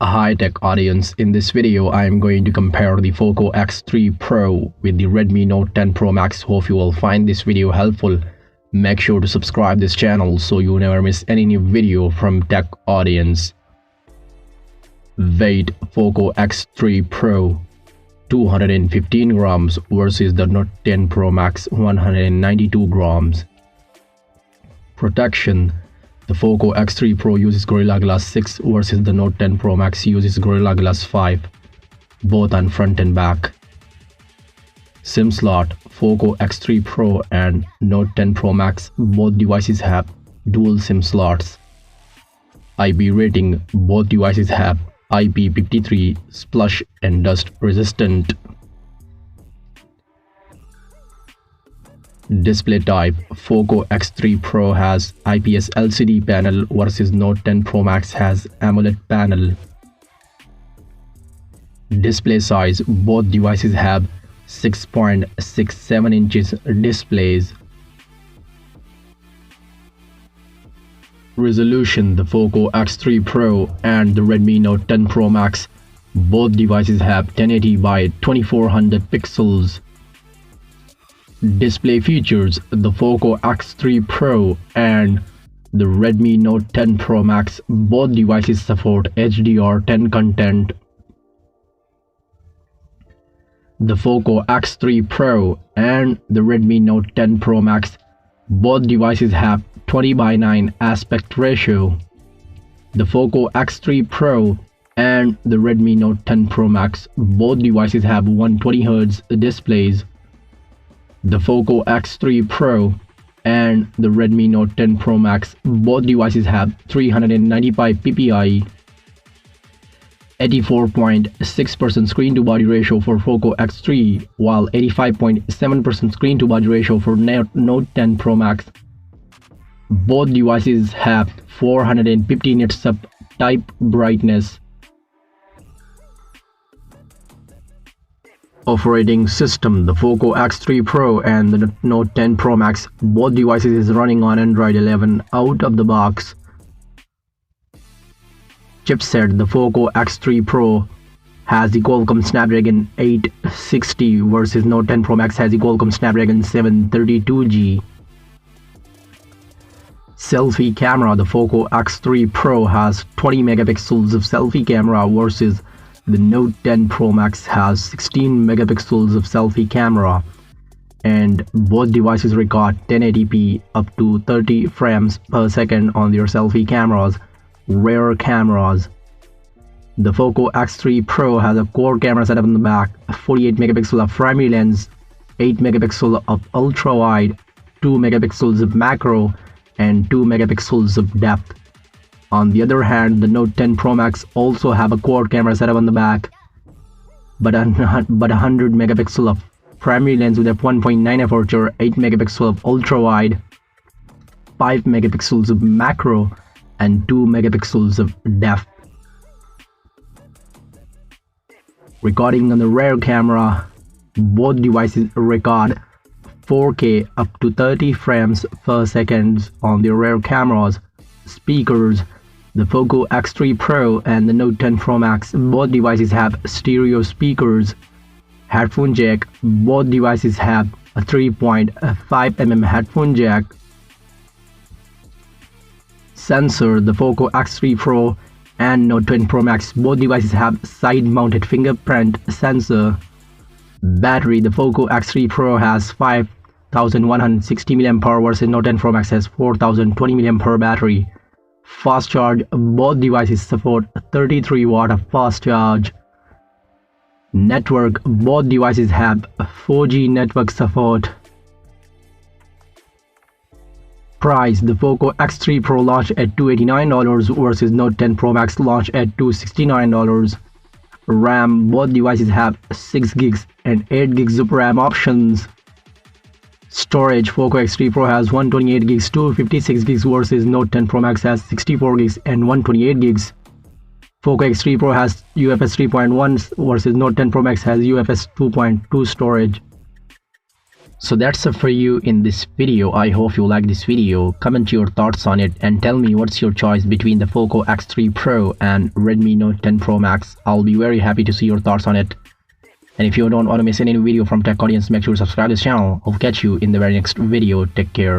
Hi tech audience, in this video I am going to compare the Poco X3 Pro with the Redmi Note 10 Pro Max. Hope you will find this video helpful. Make sure to subscribe this channel so you never miss any new video from tech audience. Weight: Poco X3 Pro 215 grams versus the Note 10 Pro Max 192 grams. Protection: the Poco X3 Pro uses Gorilla Glass 6 versus the Note 10 Pro Max uses Gorilla Glass 5, both on front and back. SIM slot: Poco X3 Pro and Note 10 Pro Max, both devices have dual SIM slots. IP rating: both devices have IP53 splash and dust resistant. Display type: Poco X3 Pro has IPS LCD panel versus Note 10 Pro Max has AMOLED panel. Display size: both devices have 6.67 inches displays. Resolution: the Poco X3 Pro and the Redmi Note 10 Pro Max, both devices have 1080 by 2400 pixels. Display features: the Poco X3 Pro and the Redmi Note 10 Pro Max, both devices support HDR10 content. The Poco X3 Pro and the Redmi Note 10 Pro Max, both devices have 20:9 aspect ratio. The Poco X3 Pro and the Redmi Note 10 Pro Max, both devices have 120Hz displays. The Poco X3 Pro and the Redmi Note 10 Pro Max, both devices have 395 ppi. 84.6% screen to body ratio for Poco X3, while 85.7% screen to body ratio for Note 10 Pro Max. Both devices have 450 nits of type brightness. Operating system: the Poco X3 Pro and the Note 10 Pro Max, both devices is running on Android 11 out of the box. Chipset: the Poco X3 Pro has the Qualcomm Snapdragon 860 versus Note 10 Pro Max has the Qualcomm Snapdragon 732G. Selfie camera: the Poco X3 Pro has 20 megapixels of selfie camera versus the Note 10 Pro Max has 16 megapixels of selfie camera, and both devices record 1080p up to 30 frames per second on their selfie cameras. Rear cameras: the Poco X3 Pro has a core camera setup in the back, 48 megapixel of primary lens, 8 megapixel of ultra wide, 2 megapixels of macro, and 2 megapixels of depth. On the other hand, the Note 10 Pro Max also have a quad camera setup on the back, but 100 megapixel of primary lens with f1.9 aperture, 8 megapixel of ultra wide, 5 megapixels of macro, and 2 megapixels of depth. Recording on the rear camera: both devices record 4K up to 30 frames per second on their rear cameras. Speakers: the Poco X3 Pro and the Note 10 Pro Max, both devices have stereo speakers. Headphone jack: both devices have a 3.5mm headphone jack. Sensor: the Poco X3 Pro and Note 10 Pro Max, both devices have side-mounted fingerprint sensor. Battery: the Poco X3 Pro has 5160 mAh versus Note 10 Pro Max has 4020 mAh battery. Fast charge: both devices support 33 watt of fast charge. Network: both devices have 4G network support. Price: the Poco X3 Pro launched at $289 versus Note 10 Pro Max launched at $269. RAM: both devices have 6 gigs and 8 gigs of RAM options. Storage: Poco X3 Pro has 128 gigs, 256 gigs versus Note 10 Pro Max has 64 gigs and 128 gigs. Poco X3 Pro has UFS 3.1 versus Note 10 Pro Max has UFS 2.2 storage. So that's it for you in this video. I hope you like this video. Comment your thoughts on it and tell me what's your choice between the Poco X3 Pro and Redmi Note 10 Pro Max. I'll be very happy to see your thoughts on it. And if you don't want to miss any video from Tech Audience, make sure to subscribe to this channel. I'll catch you in the very next video. Take care.